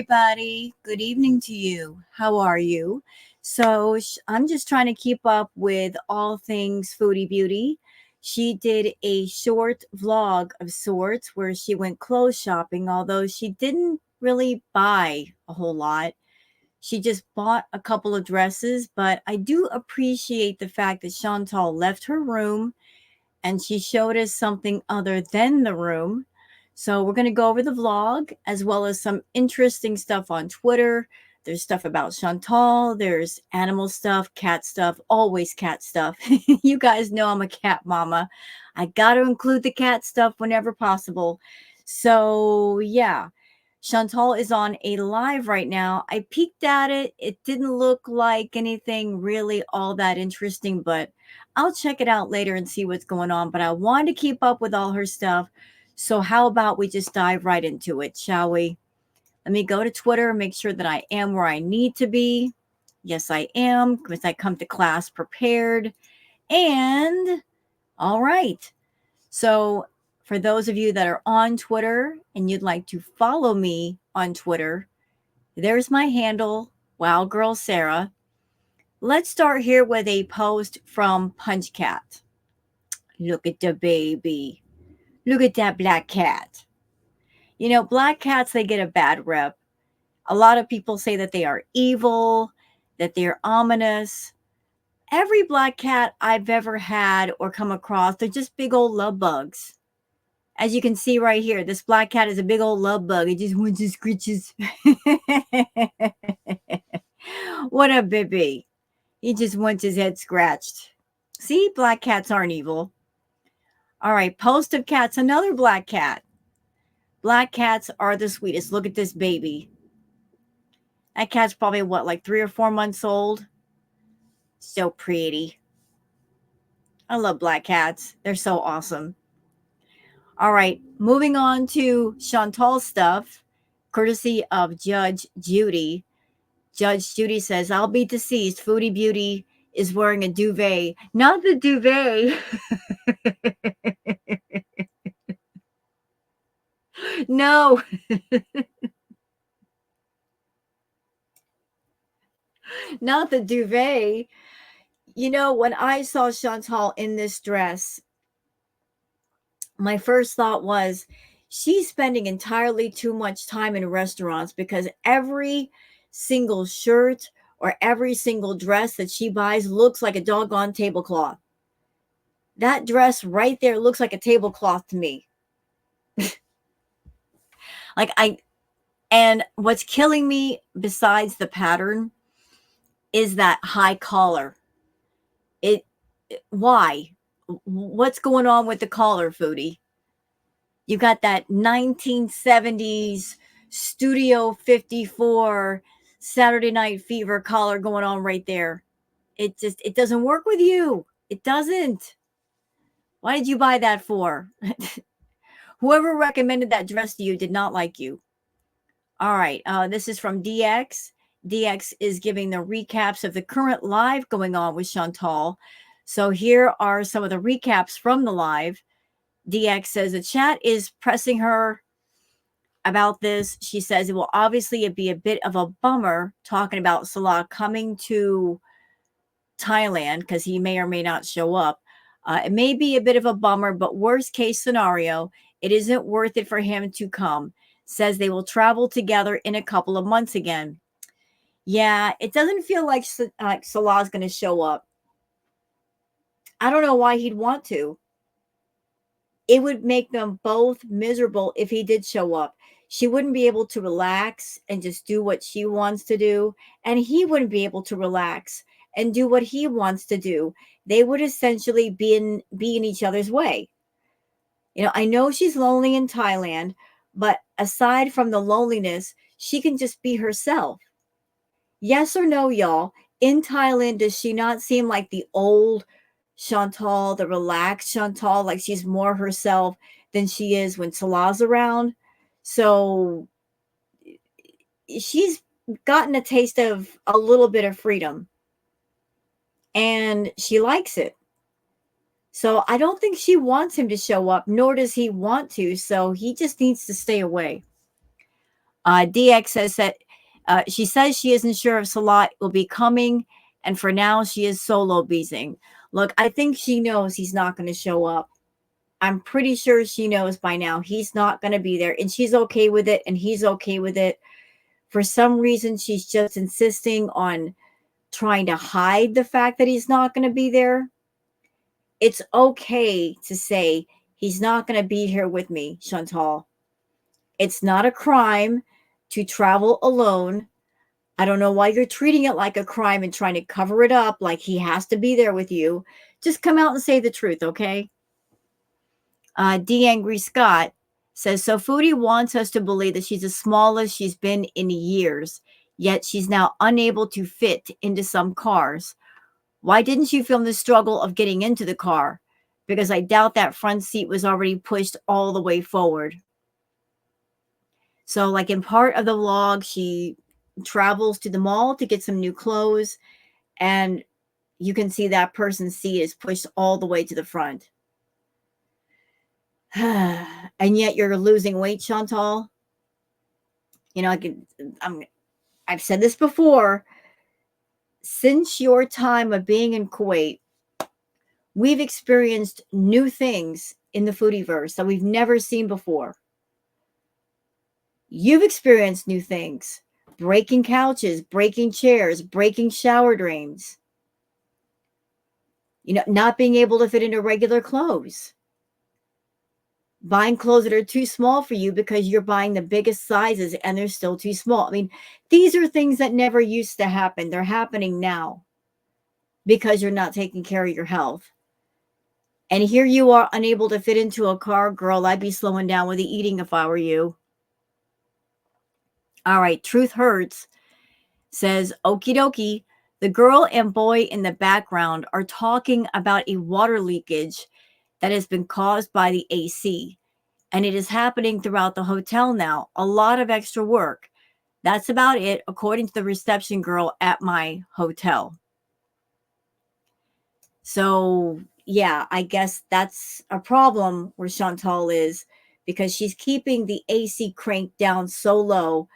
everybody. Good evening to you. How are you? I'm just trying to keep up with all things Foodie Beauty. She did a short vlog of sorts where she went clothes shopping, although she didn't really buy a whole lot. She just bought a couple of dresses, but I do appreciate the fact that Chantal left her room and she showed us something other than the room. So we're going to go over the vlog as well as some interesting stuff on Twitter. There's stuff about Chantal. There's animal stuff, cat stuff, always cat stuff. You guys know I'm a cat mama. I got to include the cat stuff whenever possible. So yeah, Chantal is on a live right now. I peeked at it. It didn't look like anything really all that interesting, but I'll check it out later and see what's going on. But I want to keep up with all her stuff. So how about we just dive right into it, shall we? Let me go to Twitter, make sure that I am where I need to be. Yes, I am, because I come to class prepared. And all right. So for those of you that are on Twitter and you'd like to follow me on Twitter, there's my handle, Wow Girl Sarah. Let's start here with a post from Punch Cat. Look at the baby. Look at that black cat. You know, black cats, they get a bad rep. A lot of people say that they are evil, that they're ominous. Every black cat I've ever had or come across, they're just big old love bugs. As you can see right here, this black cat is a big old love bug. It just wants his scritches. What a baby. He just wants his head scratched. See, black cats aren't evil. All right, post of cats, another black cat. Black cats are the sweetest. Look at this baby. That cat's probably, what, like 3 or 4 months old? So pretty. I love black cats. They're so awesome. All right, moving on to Chantal stuff, courtesy of Judge Judy. Judge Judy says, I'll be deceased. Foodie Beauty is wearing a duvet. Not the duvet. No. Not the duvet. You know, when I saw Chantal in this dress, my first thought was, she's spending entirely too much time in restaurants because every single shirt or every single dress that she buys looks like a doggone tablecloth. That dress right there looks like a tablecloth to me. And what's killing me besides the pattern is that high collar. Why? What's going on with the collar, Foodie? You got that 1970s Studio 54 Saturday Night Fever collar going on right there. It doesn't work with you. It doesn't. Why did you buy that for? Whoever recommended that dress to you did not like you. All right. This is from DX. DX is giving the recaps of the current live going on with Chantal. So here are some of the recaps from the live. DX says the chat is pressing her about this. She says it will obviously be a bit of a bummer talking about Salah coming to Thailand because he may or may not show up. It may be a bit of a bummer, but worst case scenario, it isn't worth it for him to come. Says they will travel together in a couple of months again. Yeah, it doesn't feel like Salah's going to show up. I don't know why he'd want to. It would make them both miserable if he did show up. She wouldn't be able to relax and just do what she wants to do. And he wouldn't be able to relax and do what he wants to do. They would essentially be in each other's way. You know, I know she's lonely in Thailand, but aside from the loneliness, she can just be herself. Yes or no, y'all? In Thailand, does she not seem like the old Chantal, the relaxed Chantal, like she's more herself than she is when Salah's around? So she's gotten a taste of a little bit of freedom and she likes it. So I don't think she wants him to show up, nor does he want to. So he just needs to stay away. DX says that she says she isn't sure if Salat will be coming, and for now she is solo beezing. Look, I think she knows he's not going to show up. I'm pretty sure she knows by now he's not going to be there, and she's okay with it, and he's okay with it. For some reason, she's just insisting on trying to hide the fact that he's not going to be there. It's okay to say he's not going to be here with me, Chantal. It's not a crime to travel alone. I don't know why you're treating it like a crime and trying to cover it up like he has to be there with you. Just come out and say the truth, okay? D. Angry Scott says, so Foodie wants us to believe that she's the smallest she's been in years, yet she's now unable to fit into some cars. Why didn't you film the struggle of getting into the car? Because I doubt that front seat was already pushed all the way forward. So, like in part of the vlog, she travels to the mall to get some new clothes, and you can see that person's seat is pushed all the way to the front. And yet you're losing weight, Chantal. You know, I've said this before. Since your time of being in Kuwait, we've experienced new things in the foodieverse that we've never seen before. You've experienced new things, breaking couches, breaking chairs, breaking shower drains, you know, not being able to fit into regular clothes, buying clothes that are too small for you because you're buying the biggest sizes and they're still too small. I mean, these are things that never used to happen. They're happening now because you're not taking care of your health. And here you are unable to fit into a car. Girl, I'd be slowing down with the eating if I were you. All right, Truth Hurts says, okie dokie, the girl and boy in the background are talking about a water leakage that has been caused by the AC. And it is happening throughout the hotel now. A lot of extra work. That's about it, according to the reception girl at my hotel. So, yeah, I guess that's a problem where Chantal is, because she's keeping the AC cranked down so low.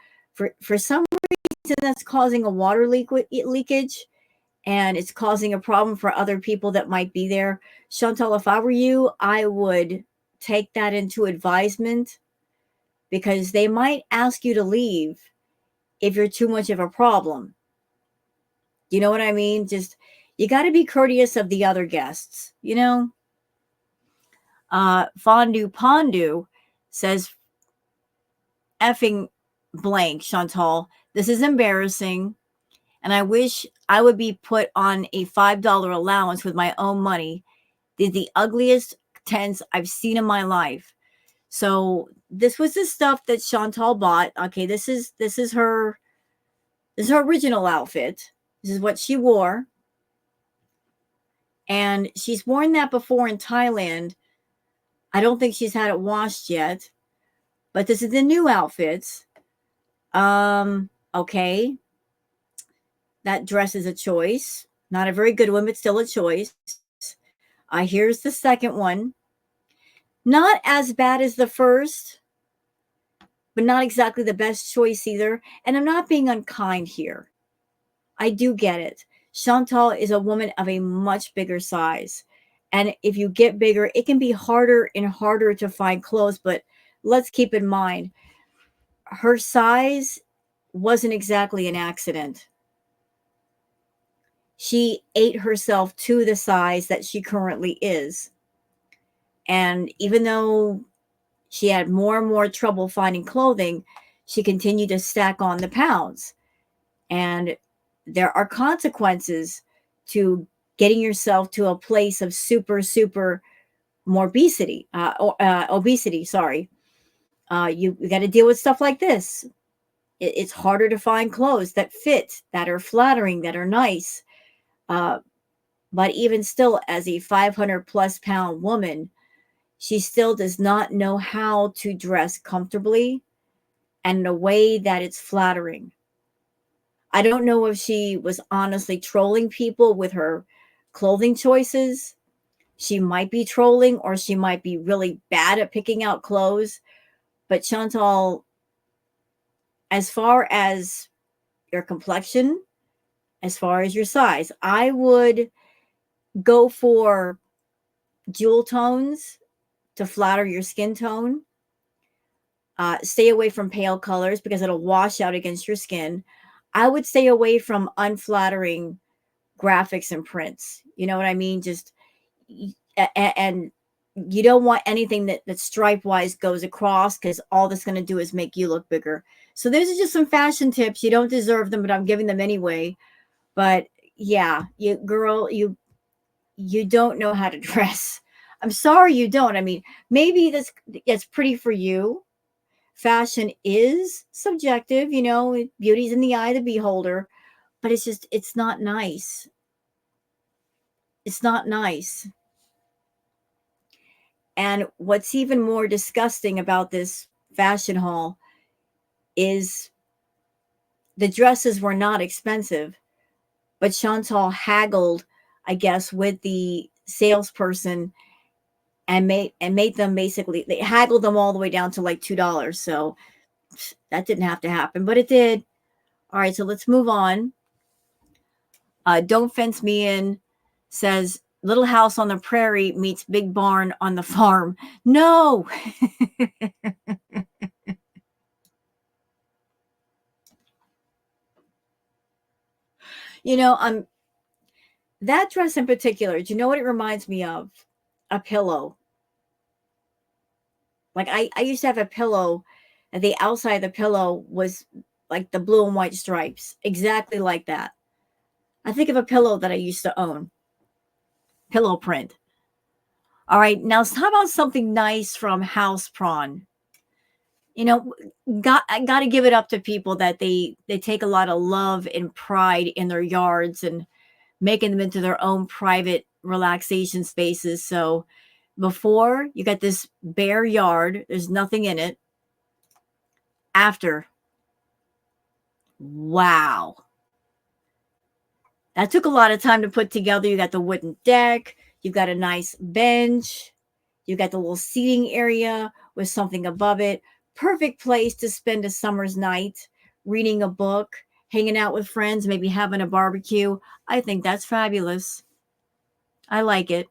For some reason, that's causing a water leakage, and it's causing a problem for other people that might be there. Chantal, if I were you, I would take that into advisement, because they might ask you to leave if you're too much of a problem. You know what I mean? Just, you got to be courteous of the other guests, you know? Fondue Pondu says, effing blank, Chantal. This is embarrassing, and I wish I would be put on a $5 allowance with my own money. These are the ugliest tents I've seen in my life. So this was the stuff that Chantal bought. Okay, this is her original outfit. This is what she wore. And she's worn that before in Thailand. I don't think she's had it washed yet. But this is the new outfit. Okay. That dress is a choice. Not a very good one, but still a choice. Here's the second one. Not as bad as the first, but not exactly the best choice either. And I'm not being unkind here. I do get it. Chantal is a woman of a much bigger size. And if you get bigger, it can be harder and harder to find clothes. But let's keep in mind, her size wasn't exactly an accident. She ate herself to the size that she currently is. And even though she had more and more trouble finding clothing, she continued to stack on the pounds. And there are consequences to getting yourself to a place of super morbidity, obesity. Sorry, you got to deal with stuff like this. It's harder to find clothes that fit, that are flattering, that are nice. But even still, as a 500 plus pound woman, she still does not know how to dress comfortably and in a way that it's flattering. I don't know if she was honestly trolling people with her clothing choices. She might be trolling, or she might be really bad at picking out clothes. But Chantal, as far as your complexion, as far as your size, I would go for jewel tones to flatter your skin tone. Stay away from pale colors because it'll wash out against your skin. I would stay away from unflattering graphics and prints. You know what I mean? Just and you don't want anything that stripe wise goes across, because all that's going to do is make you look bigger. So those are just some fashion tips. You don't deserve them, but I'm giving them anyway. But yeah, you girl, you don't know how to dress. I'm sorry you don't. I mean, maybe that's pretty for you. Fashion is subjective, beauty's in the eye of the beholder, but it's not nice. It's not nice. And what's even more disgusting about this fashion haul is the dresses were not expensive, but Chantal haggled, I guess, with the salesperson and made them, basically they haggled them all the way down to like $2. So that didn't have to happen, but it did. All right, so let's move on. Don't Fence Me In says Little House on the Prairie meets Big Barn on the Farm. No. That dress in particular, do you know what it reminds me of? A pillow. Like I used to have a pillow, and the outside of the pillow was like the blue and white stripes, exactly like that. I think of a pillow that I used to own. Pillow print. All right, now how about something nice from House Prawn? You know, I got to give it up to people that they take a lot of love and pride in their yards and making them into their own private relaxation spaces. So before, you got this bare yard, there's nothing in it. After, wow, that took a lot of time to put together. You got the wooden deck, you got a nice bench, you got the little seating area with something above it. Perfect place to spend a summer's night, reading a book, hanging out with friends, maybe having a barbecue. I think that's fabulous. I like it.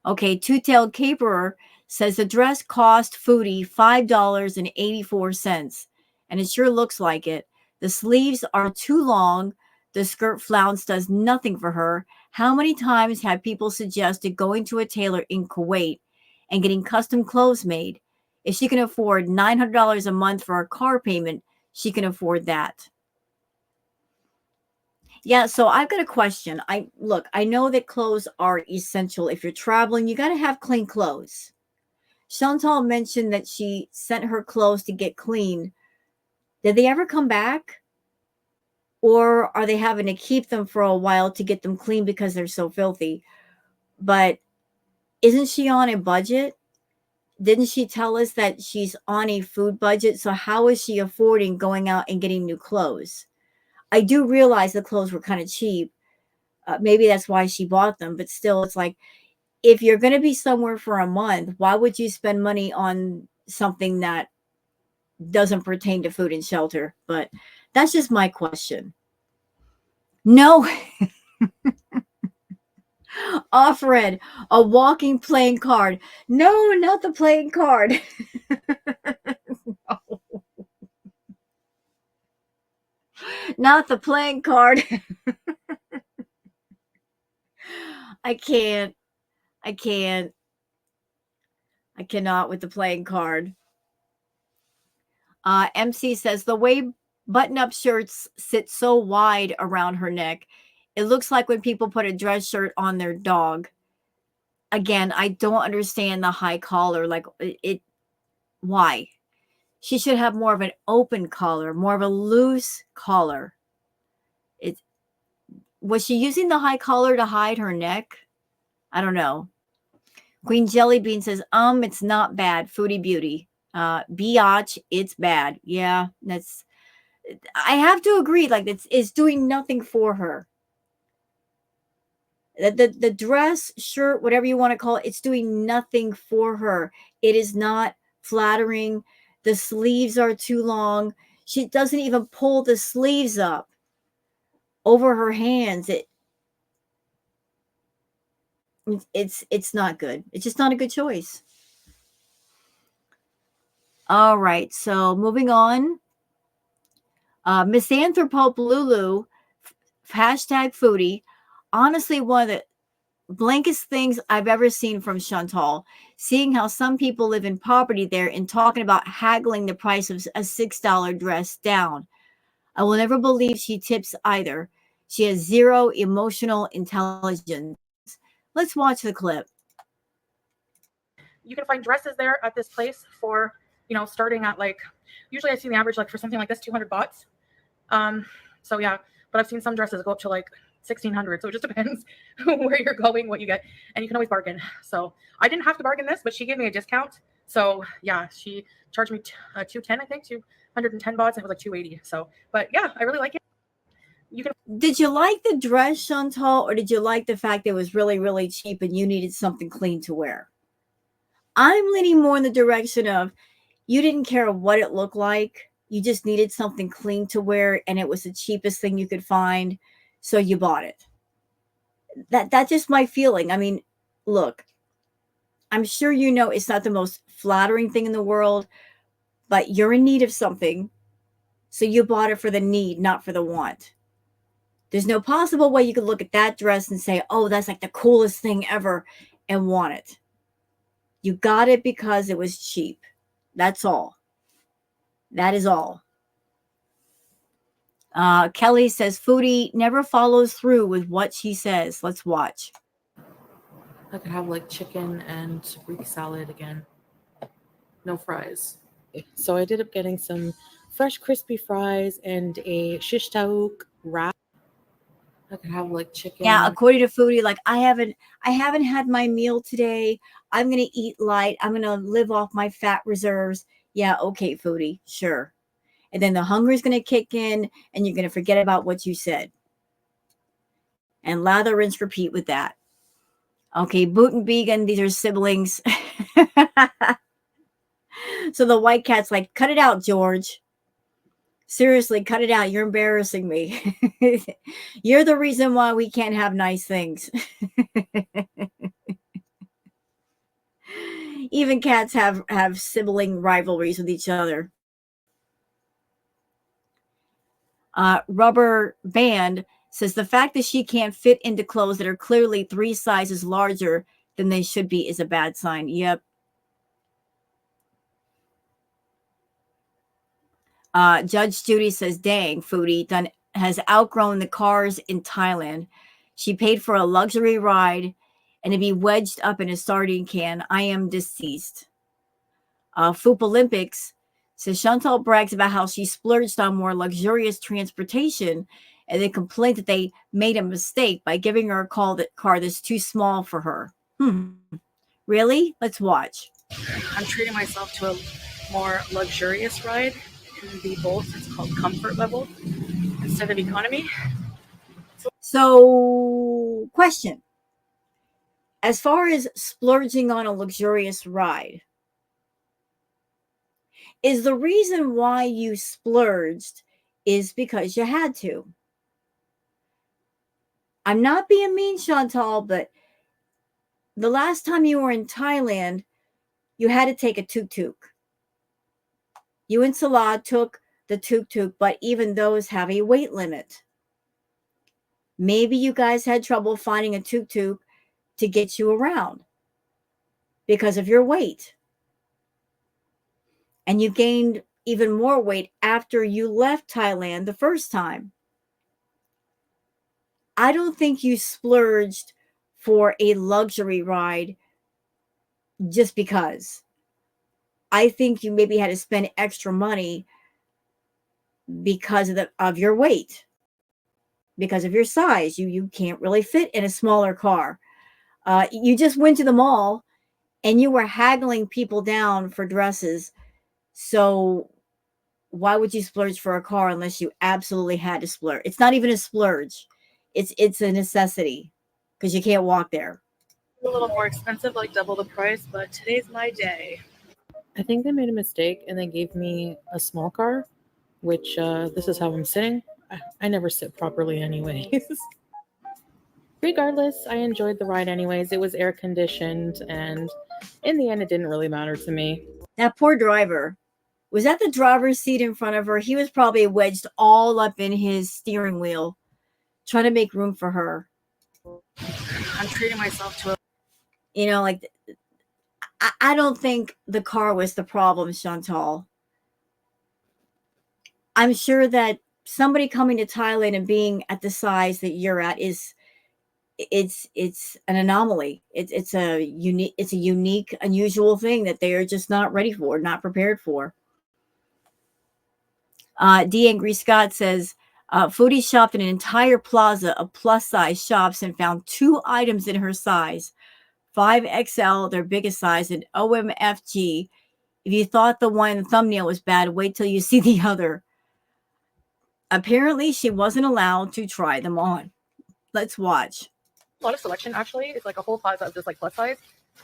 Okay, Two-Tailed Caperer says the dress cost Foodie $5.84, and it sure looks like it. The sleeves are too long. The skirt flounce does nothing for her. How many times have people suggested going to a tailor in Kuwait and getting custom clothes made? If she can afford $900 a month for a car payment, she can afford that. Yeah, so I've got a question. I know that clothes are essential. If you're traveling, you got to have clean clothes. Chantal mentioned that she sent her clothes to get clean. Did they ever come back? Or are they having to keep them for a while to get them clean because they're so filthy? But isn't she on a budget? Didn't she tell us that she's on a food budget? So how is she affording going out and getting new clothes? I do realize the clothes were kind of cheap. Maybe that's why she bought them, but still, it's like, if you're going to be somewhere for a month, why would you spend money on something that doesn't pertain to food and shelter? But that's just my question. No. Offred, a walking playing card. No, not the playing card. Not the playing card. I can't. I can't. I cannot with the playing card. MC says the way button up shirts sit so wide around her neck, it looks like when people put a dress shirt on their dog. Again, I don't understand the high collar. Like why? She should have more of an open collar, more of a loose collar. It Was she using the high collar to hide her neck? I don't know. Queen Jellybean says, it's not bad. Foodie beauty. Biatch, it's bad. Yeah, I have to agree. Like, it's doing nothing for her. The dress, shirt, whatever you want to call it, it's doing nothing for her. It is not flattering. The sleeves are too long. She doesn't even pull the sleeves up over her hands. It's not good. It's just not a good choice. All right, so moving on. Misanthropope Lulu, hashtag foodie. Honestly, one of the blankest things I've ever seen from Chantal, seeing how some people live in poverty there and talking about haggling the price of a $6 dress down. I will never believe she tips either. She has zero emotional intelligence. Let's watch the clip. You can find dresses there at this place for, starting at like, usually I've seen the average like for something like this, 200 bahts. So yeah, but I've seen some dresses go up to like 1600. So it just depends where you're going, what you get, and you can always bargain. So I didn't have to bargain this, but she gave me a discount. So yeah, she charged me 210, I think, 210 bahts. And it was like 280. So, but yeah, I really like it. You can. Did you like the dress, Chantal, or did you like the fact that it was really, really cheap and you needed something clean to wear? I'm leaning more in the direction of you didn't care what it looked like. You just needed something clean to wear, and it was the cheapest thing you could find, so you bought it. That's just my feeling. I mean, look, I'm sure you know it's not the most flattering thing in the world, but you're in need of something, so you bought it for the need, not for the want. There's no possible way you could look at that dress and say, oh, that's like the coolest thing ever, and want it. You got it because it was cheap. That's all. That is all. Kelly says Foodie never follows through with what she says. Let's watch. I could have like chicken and Greek salad again. No fries. So I ended up getting some fresh crispy fries and a shish taouk wrap. I could have like chicken. Yeah, according to Foodie, like I haven't had my meal today. I'm gonna eat light. I'm gonna live off my fat reserves. Yeah, okay, Foodie, sure. And then the hunger is gonna kick in, and you're gonna forget about what you said. And lather, rinse, repeat with that. Okay, Boot and Vegan, these are siblings. So the white cat's like, cut it out, George. Seriously, cut it out. You're embarrassing me. You're the reason why we can't have nice things. Even cats have sibling rivalries with each other. Rubber Band says the fact that she can't fit into clothes that are clearly 3 sizes larger than they should be is a bad sign. Yep. Judge Judy says, dang, Foodie has outgrown the cars in Thailand. She paid for a luxury ride and to be wedged up in a sardine can. I am deceased. Foop Olympics says Chantal brags about how she splurged on more luxurious transportation and then complained that they made a mistake by giving her a car that's too small for her. Really? Let's watch. I'm treating myself to a more luxurious ride in the Bolt. It's called Comfort Level instead of Economy. So, question. As far as splurging on a luxurious ride, is the reason why you splurged is because you had to? I'm not being mean, Chantal, but the last time you were in Thailand, you had to take a tuk-tuk. You and Salah took the tuk-tuk, but even those have a weight limit. Maybe you guys had trouble finding a tuk-tuk to get you around because of your weight. And you gained even more weight after you left Thailand the first time. I don't think you splurged for a luxury ride just because. I think you maybe had to spend extra money because of your weight, because of your size. You can't really fit in a smaller car. You just went to the mall and you were haggling people down for dresses. So why would you splurge for a car unless you absolutely had to splurge? It's not even a splurge. It's a necessity because you can't walk there. A little more expensive, like double the price, but today's my day. I think they made a mistake and they gave me a small car, which this is how I'm sitting. I never sit properly, anyways. Regardless, I enjoyed the ride, anyways. It was air conditioned, and in the end, it didn't really matter to me. That poor driver was at the driver's seat in front of her. He was probably wedged all up in his steering wheel, trying to make room for her. I'm treating myself to a. You know, like I don't think the car was the problem, Chantal. I'm sure that somebody coming to Thailand and being at the size that you're at is it's an anomaly. It's a unique, unusual thing that they are just not ready for, not prepared for. D. Angry Scott says, Foodie shopped in an entire plaza of plus size shops and found 2 items in her size 5XL, their biggest size, and OMFG. If you thought the one in the thumbnail was bad, wait till you see the other. Apparently, she wasn't allowed to try them on. Let's watch. A lot of selection, actually. It's like a whole plaza of just like plus size.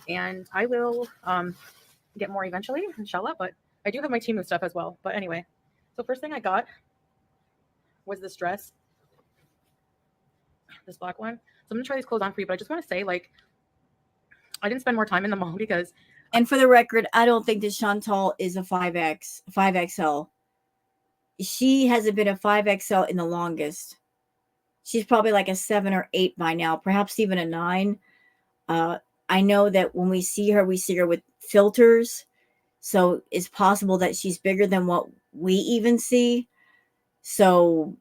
And I will get more eventually, inshallah. But I do have my Temu stuff as well. But anyway, so first thing I got was this dress, this black one. So I'm gonna try these clothes on for you, but I just want to say, like, I didn't spend more time in the mall because. And for the record, I don't think that Chantal is a 5XL. She hasn't been a 5XL in the longest. She's probably like a 7 or 8 by now, perhaps even a 9. I know that when we see her with filters. So it's possible that she's bigger than what we even see. So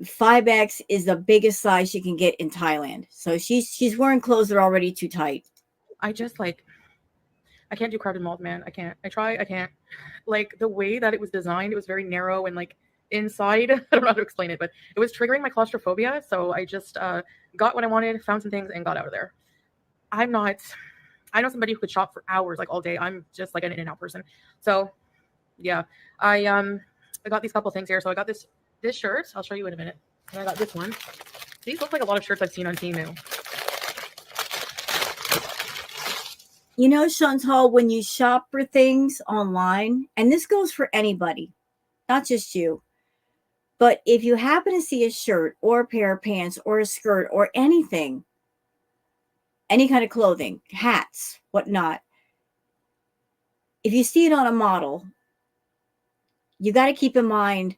5X is the biggest size she can get in Thailand. So she's wearing clothes that are already too tight. I just like, I can't do crowded malls, man. I can't. I try. I can't. Like the way that it was designed, it was very narrow and like inside. I don't know how to explain it, but it was triggering my claustrophobia. So I just got what I wanted, found some things, and got out of there. I'm not. I know somebody who could shop for hours, like all day. I'm just like an in-and-out person. So yeah, I got these couple things here. So I got this shirt. I'll show you in a minute. And I got this one. These look like a lot of shirts I've seen on Temu. You know, Chantal, when you shop for things online, and this goes for anybody, not just you, but if you happen to see a shirt or a pair of pants or a skirt or anything, any kind of clothing, hats, whatnot, if you see it on a model, you got to keep in mind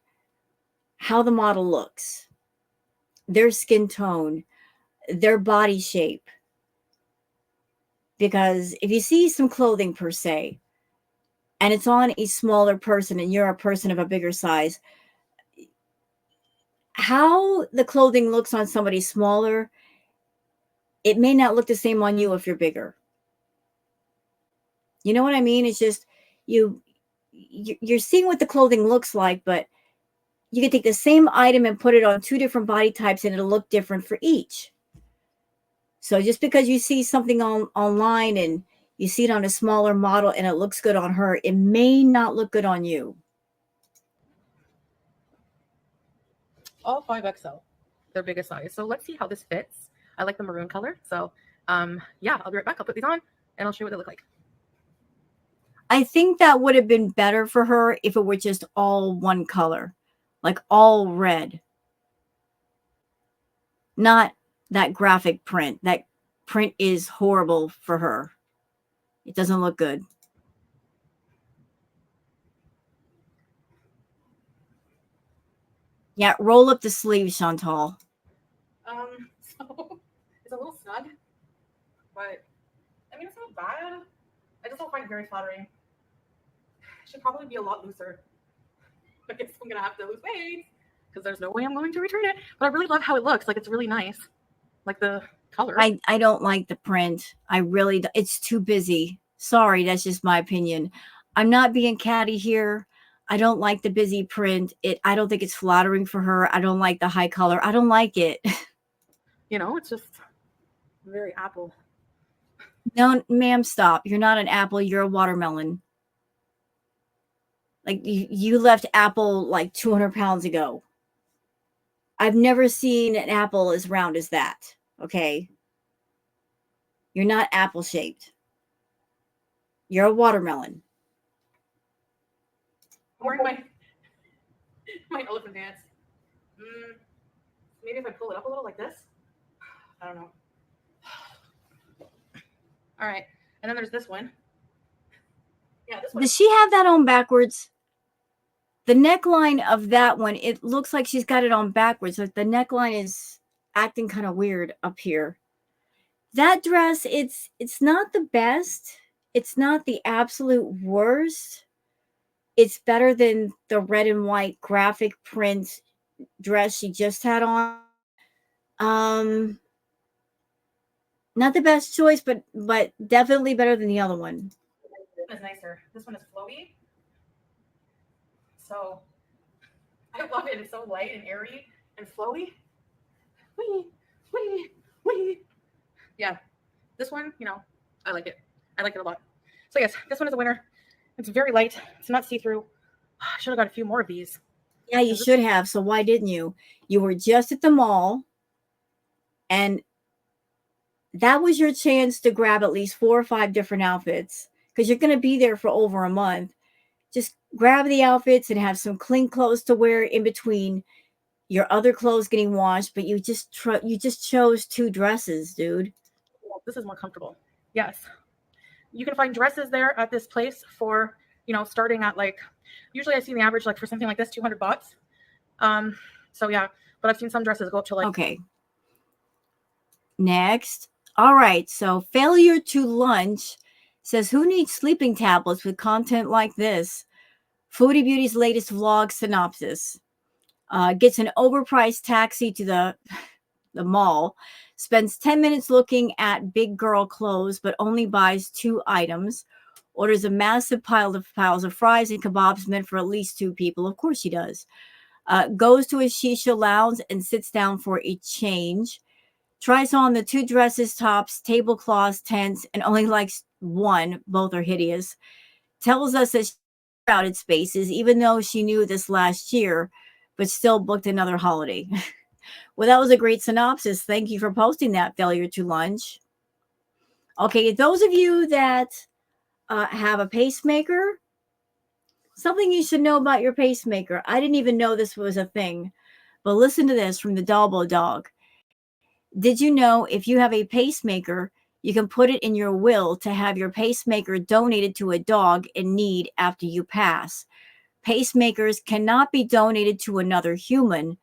how the model looks, their skin tone, their body shape. Because if you see some clothing per se, and it's on a smaller person and you're a person of a bigger size, how the clothing looks on somebody smaller, it may not look the same on you if you're bigger. You know what I mean? It's just you're seeing what the clothing looks like, but you can take the same item and put it on 2 different body types and it'll look different for each. So just because you see something online and you see it on a smaller model and it looks good on her, it may not look good on you. All 5XL, their biggest size. So let's see how this fits. I like the maroon color. So yeah, I'll be right back. I'll put these on and I'll show you what they look like. I think that would have been better for her if it were just all one color, like all red. Not that graphic print. That print is horrible for her. It doesn't look good. Yeah, roll up the sleeves, Chantal. So it's a little snug, but I mean, it's not bad. I just don't find it very flattering. It should probably be a lot looser. I guess I'm gonna have to lose weight because there's no way I'm going to return it. But I really love how it looks. Like it's really nice. Like the color. I don't like the print. It's too busy. Sorry, that's just my opinion. I'm not being catty here. I don't like the busy print. I don't think it's flattering for her. I don't like the high color. I don't like it. You know, it's just very apple. No, ma'am, stop. You're not an apple. You're a watermelon. Like you left apple like 200 pounds ago. I've never seen an apple as round as that. Okay. You're not apple shaped. You're a watermelon. I'm wearing my elephant dance. Maybe if I pull it up a little like this. I don't know. All right. And then there's this one. Yeah, this one. Does she have that on backwards? The neckline of that one, it looks like she's got it on backwards. Like the neckline is acting kind of weird up here. That dress, it's not the best. It's not the absolute worst. It's better than the red and white graphic print dress she just had on. Not the best choice, but definitely better than the other one. This one is nicer. This one is flowy. So I love it. It's so light and airy and flowy. Wee, wee, wee. Yeah. This one, I like it. I like it a lot. So yes, this one is a winner. It's very light. It's not see-through. I should have got a few more of these. Yeah, you should have. So why didn't you? You were just at the mall, and that was your chance to grab at least 4 or 5 different outfits because you're going to be there for over a month. Just grab the outfits and have some clean clothes to wear in between your other clothes getting washed. But you just chose 2 dresses, dude. This is more comfortable. Yes. You can find dresses there at this place for, starting at usually I see the average for something like this, $200. So yeah, but I've seen some dresses go up to Okay. Next. All right. So failure to lunch says, who needs sleeping tablets with content like this? Foodie Beauty's latest vlog synopsis. Gets an overpriced taxi to the mall, spends 10 minutes looking at big girl clothes, but only buys 2 items, orders a massive piles of fries and kebabs meant for at least 2 people. Of course she does. Goes to a shisha lounge and sits down for a change. Tries on the 2 dresses, tops, tablecloths, tents, and only likes one. Both are hideous. Tells us that she crowded spaces, even though she knew this last year, but still booked another holiday. Well, that was a great synopsis. Thank you for posting that, failure to lunch. Okay, those of you that have a pacemaker, something you should know about your pacemaker. I didn't even know this was a thing, but listen to this from the Dalbo Dog. Did you know if you have a pacemaker, you can put it in your will to have your pacemaker donated to a dog in need after you pass? Pacemakers cannot be donated to another human,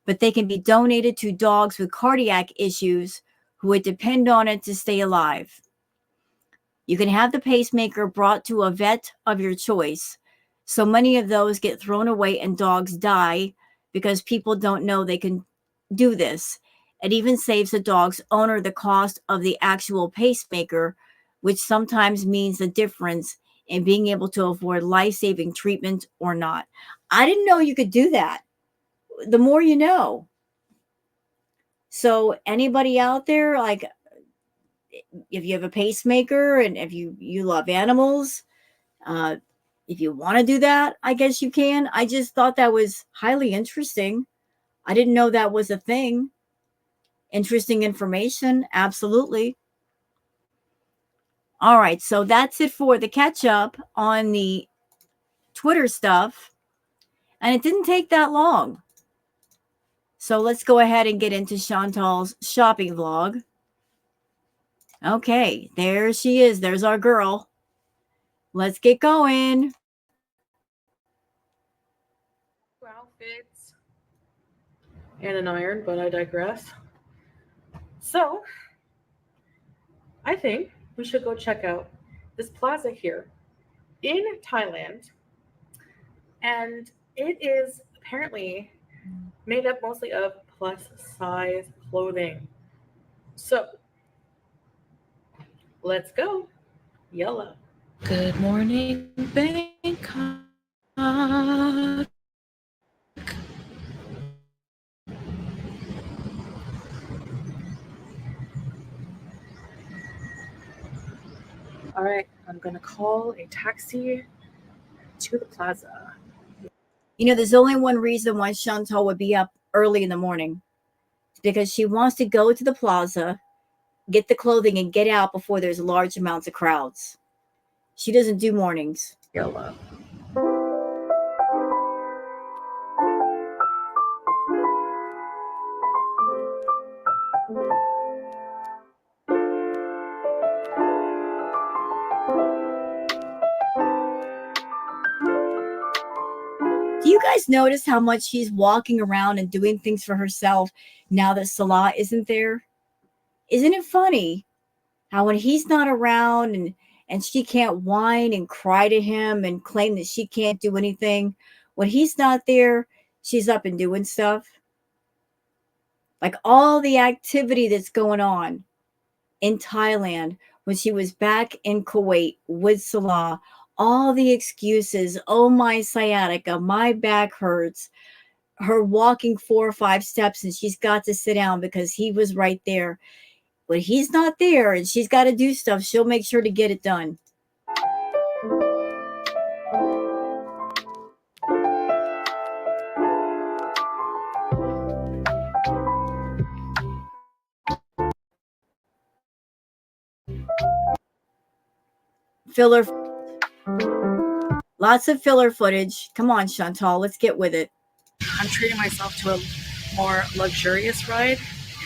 but they can be donated to dogs with cardiac issues who would depend on it to stay alive. You can have the pacemaker brought to a vet of your choice. So many of those get thrown away and dogs die because people don't know they can do this. It even saves the dog's owner the cost of the actual pacemaker, which sometimes means the difference in being able to afford life-saving treatment or not. I didn't know you could do that. The more you know. So anybody out there, if you have a pacemaker and if you love animals, if you want to do that, I guess you can. I just thought that was highly interesting. I didn't know that was a thing. Interesting information. Absolutely. All right. So that's it for the catch up on the Twitter stuff. And it didn't take that long. So let's go ahead and get into Chantal's shopping vlog. Okay, there she is. There's our girl. Let's get going. Outfits and an iron, but I digress. So I think we should go check out this plaza here in Thailand. And it is apparently made up mostly of plus size clothing. So let's go. Yellow. Good morning, Bangkok. All right, I'm going to call a taxi to the plaza. There's only one reason why Chantal would be up early in the morning. It's because she wants to go to the plaza, get the clothing, and get out before there's large amounts of crowds. She doesn't do mornings. Yellow. guys notice how much she's walking around and doing things for herself now that Salah isn't there? Isn't it funny how when he's not around and she can't whine and cry to him and claim that she can't do anything, when he's not there, she's up and doing stuff? Like all the activity that's going on in Thailand when she was back in Kuwait with Salah, all the excuses, oh, my sciatica, my back hurts, her walking 4 or 5 steps and she's got to sit down because he was right there. When he's not there and she's got to do stuff, she'll make sure to get it done. Filler. Lots of filler footage. Come on, Chantal, let's get with it. I'm treating myself to a more luxurious ride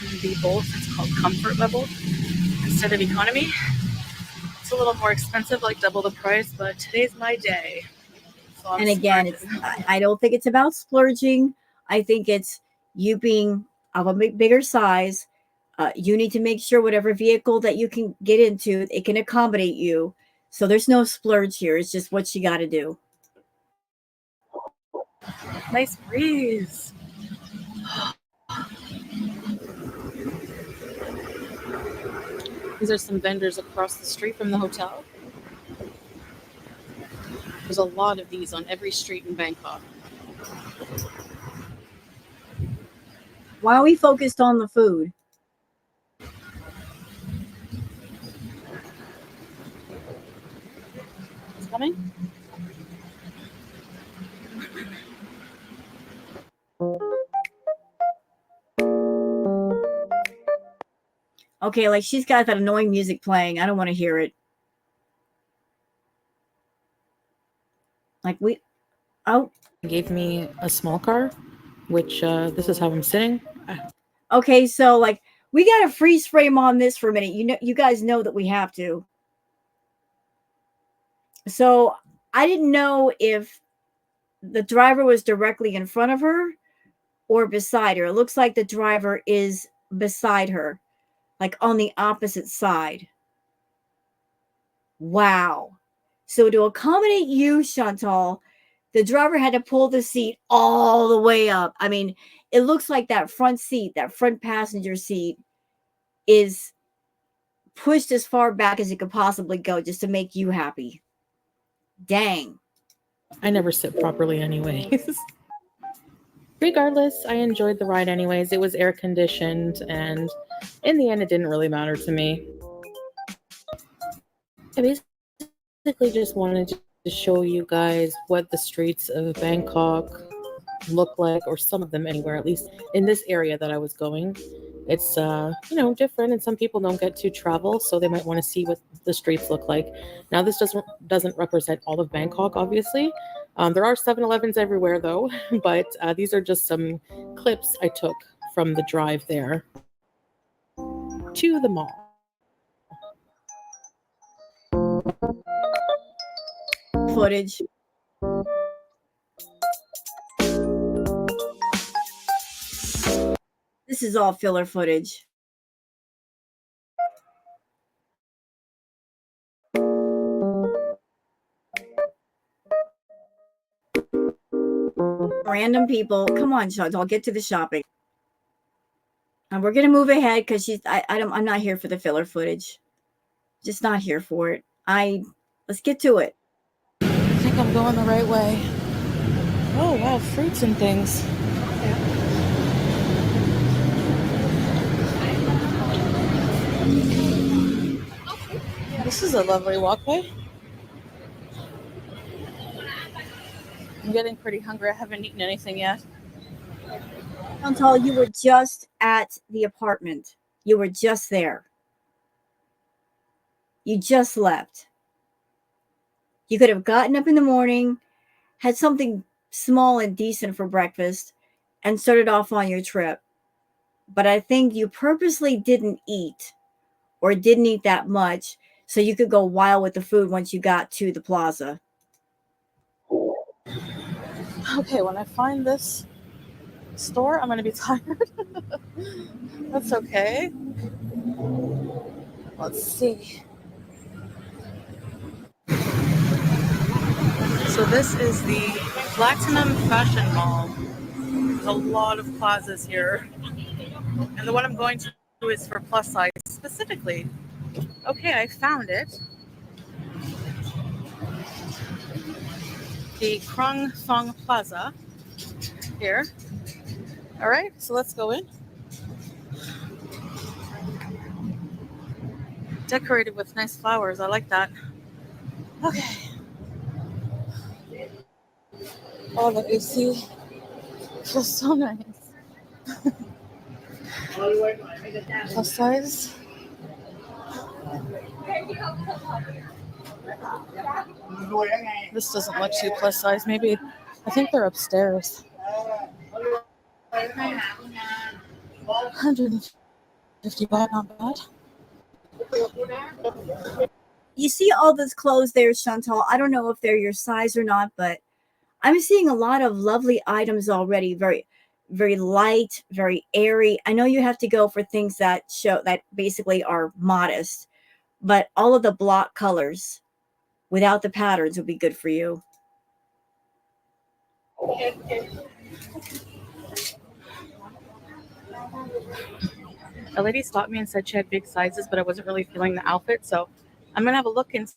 in the Bolt. It's called Comfort Level instead of Economy. It's a little more expensive, like double the price, but today's my day. So and again, I don't think it's about splurging. I think it's you being of a bigger size. You need to make sure whatever vehicle that you can get into, it can accommodate you. So there's no splurge here. It's just what you got to do. Nice breeze. These are some vendors across the street from the hotel. There's a lot of these on every street in Bangkok. Why are we focused on the food? It's coming? Okay, like she's got that annoying music playing. I don't want to hear it. Like Gave me a small car, which this is how I'm sitting. Okay, so like we got to freeze frame on this for a minute. You guys know that we have to. So I didn't know if the driver was directly in front of her or beside her. It looks like the driver is beside her, like on the opposite side. Wow. So to accommodate you, Chantal, the driver had to pull the seat all the way up. I mean, it looks like that front seat, that front passenger seat is pushed as far back as it could possibly go just to make you happy. Dang. I never sit properly anyways. Regardless, I enjoyed the ride anyways. It was air conditioned, and in the end, it didn't really matter to me. I basically just wanted to show you guys what the streets of Bangkok look like, or some of them anywhere, at least in this area that I was going. It's different, and some people don't get to travel, so they might want to see what the streets look like. Now, this doesn't represent all of Bangkok, obviously. There are 7-Elevens everywhere, though, but these are just some clips I took from the drive there to the mall. Footage. This is all filler footage. Random people. Come on, Chantal, get to the shopping. And we're gonna move ahead because I'm not here for the filler footage. Just not here for it. Let's get to it. I think I'm going the right way. Oh wow, fruits and things. This is a lovely walkway. I'm getting pretty hungry. I haven't eaten anything yet. Chantal, you were just at the apartment. You were just there. You just left. You could have gotten up in the morning, had something small and decent for breakfast, and started off on your trip. But I think you purposely didn't eat or didn't eat that much so you could go wild with the food once you got to the plaza. Okay, when I find this store, I'm going to be tired. That's okay. Let's see. So this is the Platinum Fashion Mall. There's a lot of plazas here. And the one I'm going to is for plus size specifically. Okay, I found it. The Krung Thong Plaza here. All right, so let's go in. Decorated with nice flowers. I like that. Okay. Oh, the AC feels so nice. Plus size. This doesn't look too plus size. Maybe, I think they're upstairs. 150 baht, not bad. You see all those clothes there, Chantal. I don't know if they're your size or not, but I'm seeing a lot of lovely items already. Very, very light, very airy. I know you have to go for things that show that basically are modest, but all of the block colors without the patterns would be good for you. A lady stopped me and said she had big sizes, but I wasn't really feeling the outfit, so I'm gonna have a look and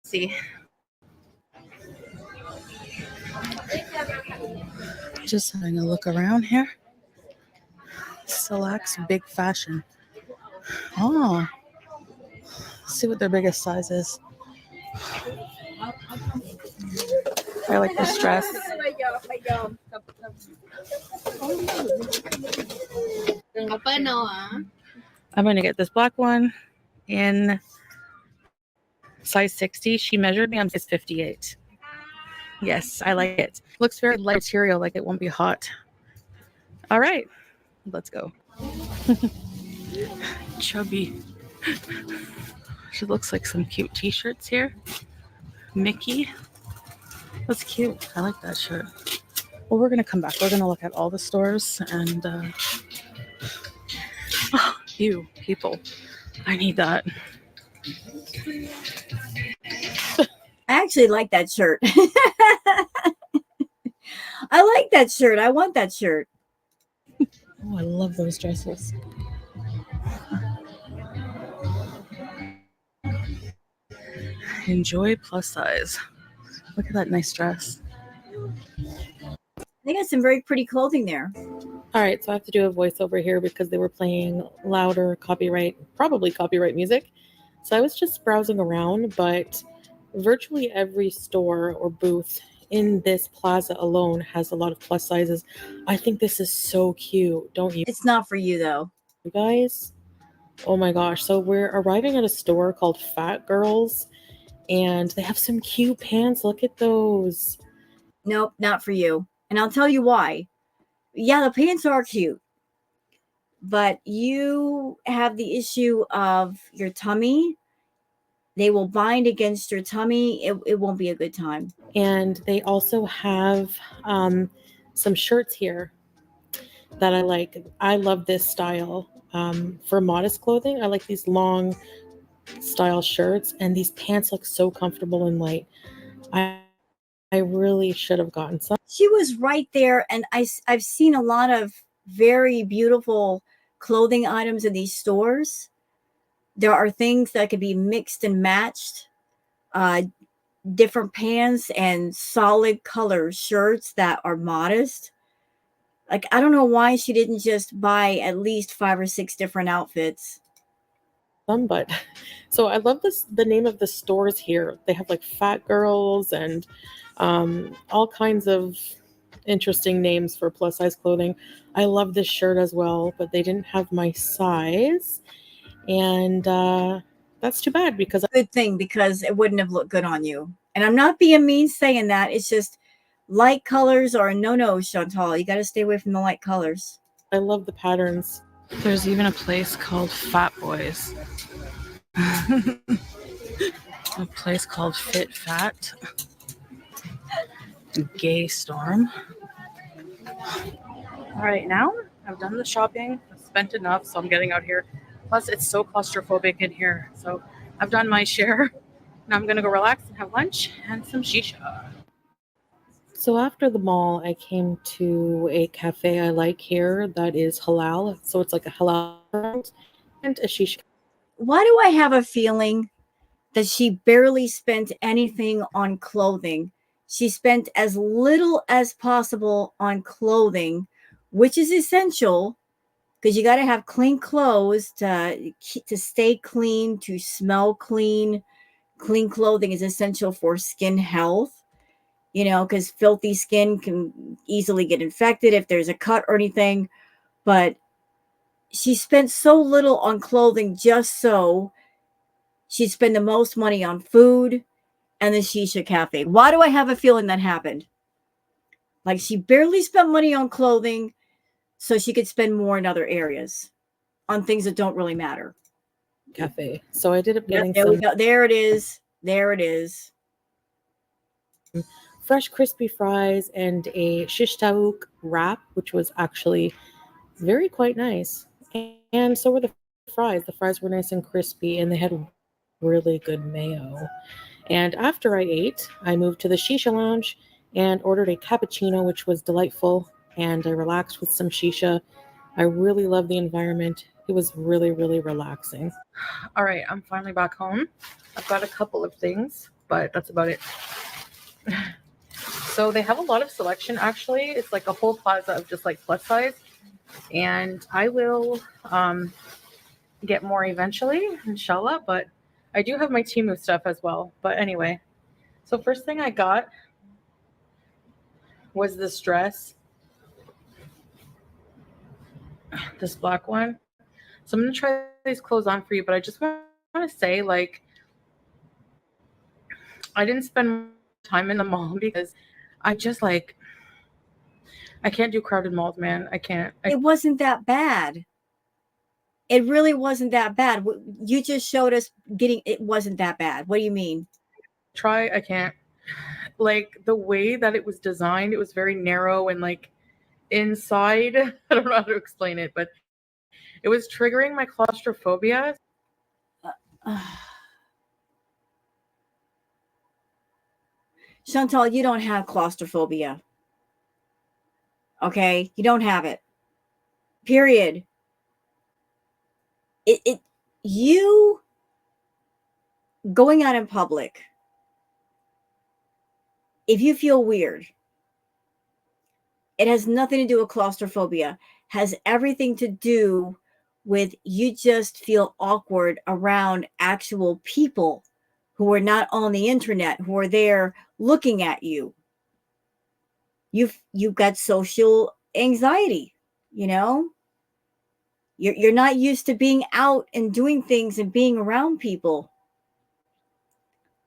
see. Just having a look around here. Selects big fashion. Oh, let's see what their biggest size is. I like this dress. I'm gonna get this black one in size 60. She measured me. I'm size 58. Yes, I like it. Looks very light material, like it won't be hot. All right, let's go. Chubby. She looks like some cute t-shirts here. Mickey. That's cute. I like that shirt. Well, we're gonna come back. We're gonna look at all the stores and you people. I need that. I actually like that shirt. I like that shirt. I want that shirt. Oh, I love those dresses. Enjoy plus size. Look at that nice dress. They got some very pretty clothing there. All right, so I have to do a voiceover here because they were playing louder probably copyright music. So I was just browsing around, but virtually every store or booth in this plaza alone has a lot of plus sizes. I think this is so cute, don't you It's not for you though. guys? Oh my gosh. So we're arriving at a store called Fat Girls, and they have some cute pants. Look at those. Nope, not for you. And I'll tell you why. Yeah, the pants are cute, but you have the issue of your tummy. They will bind against your tummy. It won't be a good time. And they also have some shirts here that I like. I love this style for modest clothing. I like these long style shirts, and these pants look so comfortable and light. I really should have gotten some. She was right there, and I've seen a lot of very beautiful clothing items in these stores. There are things that could be mixed and matched, different pants and solid color shirts that are modest. Like, I don't know why she didn't just buy at least 5 or 6 different outfits. But so I love the name of the stores here. They have like Fat Girls and all kinds of interesting names for plus size clothing. I love this shirt as well, but they didn't have my size, and that's too bad because Good thing, because it wouldn't have looked good on you. And I'm not being mean saying that. It's just light colors are a no-no, Chantal. You got to stay away from the light colors. I love the patterns. There's even a place called Fat Boys. A place called Fit Fat. gay storm. All right, now I've done the shopping, I've spent enough, so I'm getting out here. Plus, it's so claustrophobic in here. So I've done my share. Now I'm gonna go relax and have lunch and some shisha. So after the mall, I came to a cafe I like here that is halal. So it's like a halal restaurant and a shisha. Why do I have a feeling that she barely spent anything on clothing? She spent as little as possible on clothing, which is essential because you got to have clean clothes to stay clean, to smell clean. Clean clothing is essential for skin health, because filthy skin can easily get infected if there's a cut or anything. But she spent so little on clothing just so she'd spend the most money on food and the shisha cafe. Why do I have a feeling that happened? Like she barely spent money on clothing so she could spend more in other areas on things that don't really matter. Cafe. So I ended up Yep, getting there we some go. There it is. There it is. fresh crispy fries and a shish taouk wrap, which was actually very quite nice. And so were the fries. The fries were nice and crispy, and they had really good mayo. And after I ate, I moved to the shisha lounge and ordered a cappuccino, which was delightful. And I relaxed with some shisha. I really love the environment. It was really, really relaxing. All right, I'm finally back home. I've got a couple of things, but that's about it. So they have a lot of selection, actually. It's like a whole plaza of just like plus size. And I will get more eventually, inshallah. But I do have my Temu stuff as well. But anyway, so first thing I got was this dress, this black one. So I'm gonna try these clothes on for you, but I just want to say, like, I didn't spend time in the mall because I just like I can't do crowded malls, man. I can't. It wasn't that bad. It really wasn't that bad. You just showed us it wasn't that bad. What do you mean? I can't. Like the way that it was designed, it was very narrow and like inside. I don't know how to explain it, but it was triggering my claustrophobia. Chantal, you don't have claustrophobia. Okay? You don't have it. Period. You going out in public, if you feel weird, it has nothing to do with claustrophobia. Has everything to do with you just feel awkward around actual people who are not on the internet, who are there looking at you. You've got social anxiety, you know? You're not used to being out and doing things and being around people.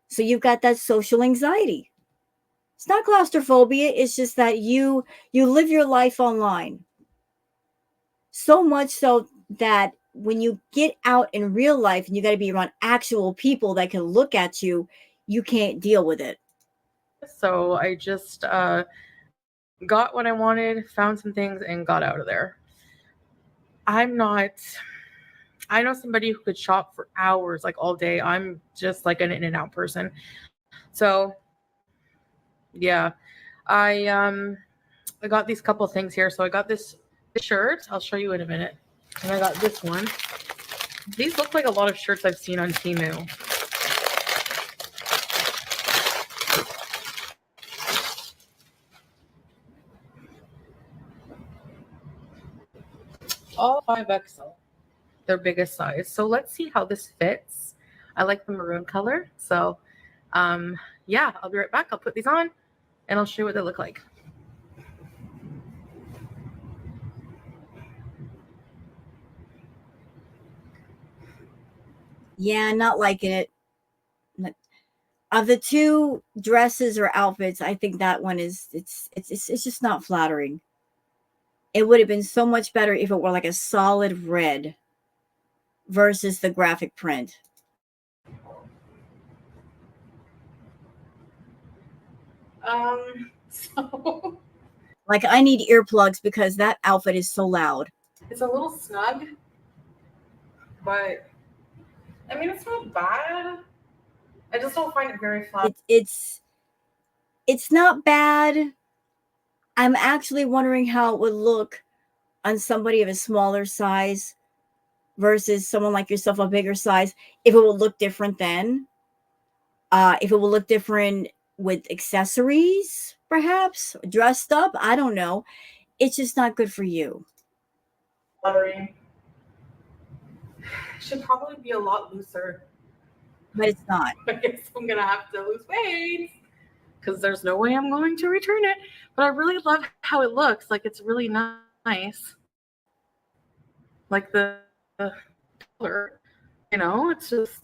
So you've got that social anxiety. It's not claustrophobia, it's just that you live your life online. So much so that when you get out in real life and you got to be around actual people that can look at you, you can't deal with it. So I just got what I wanted, found some things, and got out of there. I know somebody who could shop for hours, like all day. I'm just like an in and out person. So yeah, I got these couple things here. So I got this shirt. I'll show you in a minute. And I got this one. These look like a lot of shirts I've seen on Temu. All 5XL, their biggest size. So let's see how this fits. I like the maroon color. So yeah, I'll be right back. I'll put these on and I'll show you what they look like. Yeah, not liking it. Of the two dresses or outfits, I think that one is it's just not flattering. It would have been so much better if it were like a solid red versus the graphic print. So Like, I need earplugs because that outfit is so loud. it's a little snug, but I mean, it's not bad. I just don't find it very flat. It's not bad. I'm actually wondering how it would look on somebody of a smaller size versus someone like yourself, a bigger size. If it will look different then. If it will look different with accessories, perhaps dressed up. I don't know. It's just not good for you. Fluttering. Should probably be a lot looser. But it's not. I guess I'm gonna have to lose weight because there's no way I'm going to return it. But I really love how it looks. Like, it's really nice. Like the color, it's just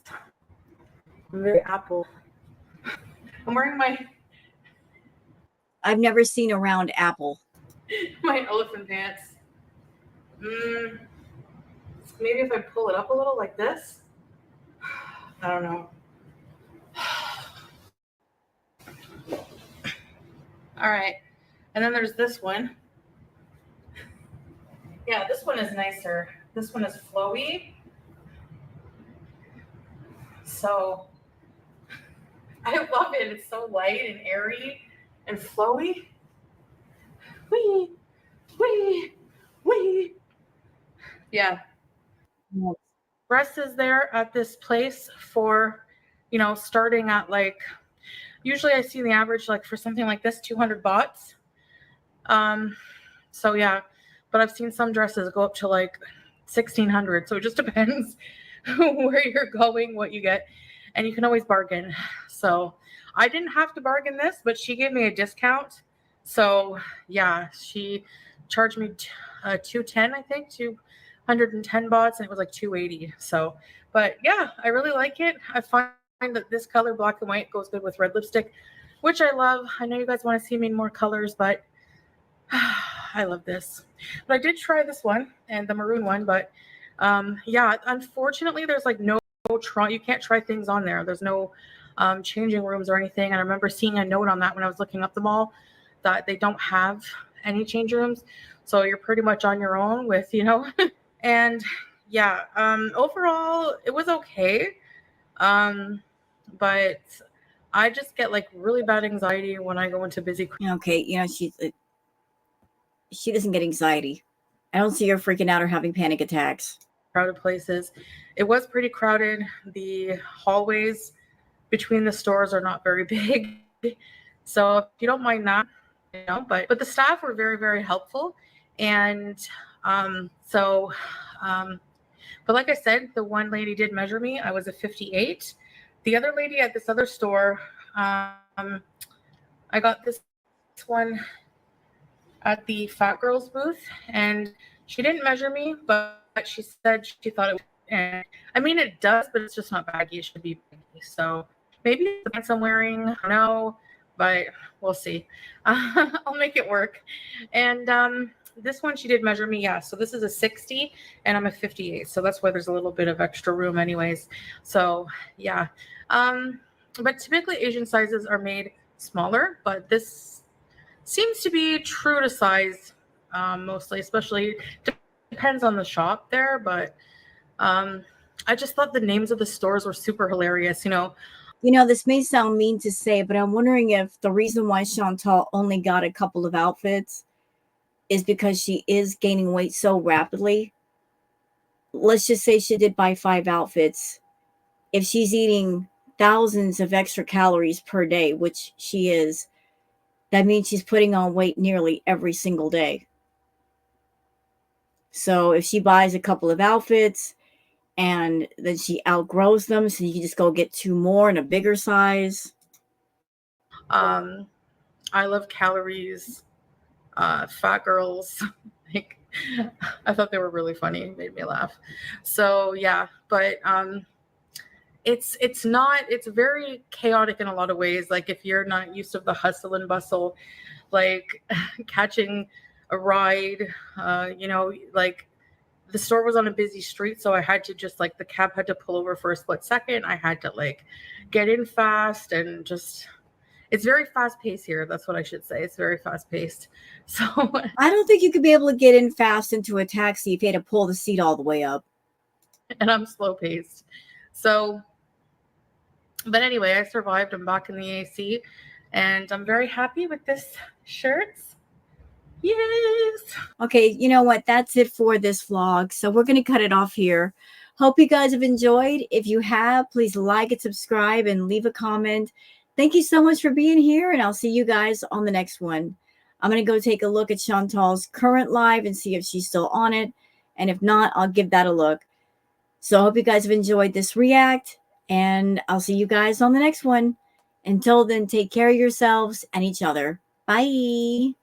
very apple. I'm wearing I've never seen a round apple. my elephant pants. Maybe if I pull it up a little like this. I don't know. All right. And then there's this one. Yeah, this one is nicer. This one is flowy. So I love it. It's so light and airy and flowy. Wee, wee, wee. Yeah. Breast is there at this place for, starting at like, usually I see the average like for something like this, 200 bahts. So yeah, but I've seen some dresses go up to like 1,600. So it just depends where you're going, what you get, and you can always bargain. So I didn't have to bargain this, but she gave me a discount. So yeah, she charged me 210, I think, 210 bahts, and it was like 280. So, but yeah, I really like it. I find that this color, black and white, goes good with red lipstick, which I love. I know you guys want to see me in more colors, but I love this. But I did try this one and the maroon one, but yeah, unfortunately, there's like no you can't try things on there. There's no changing rooms or anything. And I remember seeing a note on that when I was looking up the mall that they don't have any change rooms. So you're pretty much on your own with, and yeah, overall it was okay. But I just get like really bad anxiety when I go into busy. Okay, she doesn't get anxiety. I don't see her freaking out or having panic attacks. Crowded places. It was pretty crowded. The hallways between the stores are not very big. So if you don't mind that, but the staff were very, very helpful. And but like I said, the one lady did measure me. I was a 58. The other lady at this other store, I got this one at the Fat Girls booth, and she didn't measure me, but she said she thought it would. And I mean, it does, but it's just not baggy. It should be baggy. So maybe the pants I'm wearing, I don't know, but we'll see. I'll make it work. And this one, she did measure me. Yeah. So this is a 60 and I'm a 58. So that's why there's a little bit of extra room anyways. So yeah. But typically Asian sizes are made smaller, but this seems to be true to size mostly, especially depends on the shop there. But I just thought the names of the stores were super hilarious. This may sound mean to say, but I'm wondering if the reason why Chantal only got a couple of outfits is because she is gaining weight so rapidly. Let's just say she did buy 5 outfits. If she's eating thousands of extra calories per day, which she is, that means she's putting on weight nearly every single day. So if she buys a couple of outfits and then she outgrows them, so you can just go get 2 more in a bigger size. I love calories. Fat girls. Like, I thought they were really funny. It made me laugh. So yeah, but it's very chaotic in a lot of ways. Like if you're not used to the hustle and bustle, like catching a ride, like the store was on a busy street, so I had to just like the cab had to pull over for a split second. I had to like get in fast and just It's very fast paced here. That's what I should say. It's very fast paced. So, I don't think you could be able to get in fast into a taxi if you had to pull the seat all the way up. and I'm slow paced. So, but anyway, I survived. I'm back in the AC, and I'm very happy with this shirt. Yes. Okay, you know what? That's it for this vlog. So we're going to cut it off here. Hope you guys have enjoyed. If you have, please like and subscribe and leave a comment. Thank you so much for being here, and I'll see you guys on the next one. I'm going to go take a look at Chantal's current live and see if she's still on it. And if not, I'll give that a look. So I hope you guys have enjoyed this react, and I'll see you guys on the next one. Until then, take care of yourselves and each other. Bye.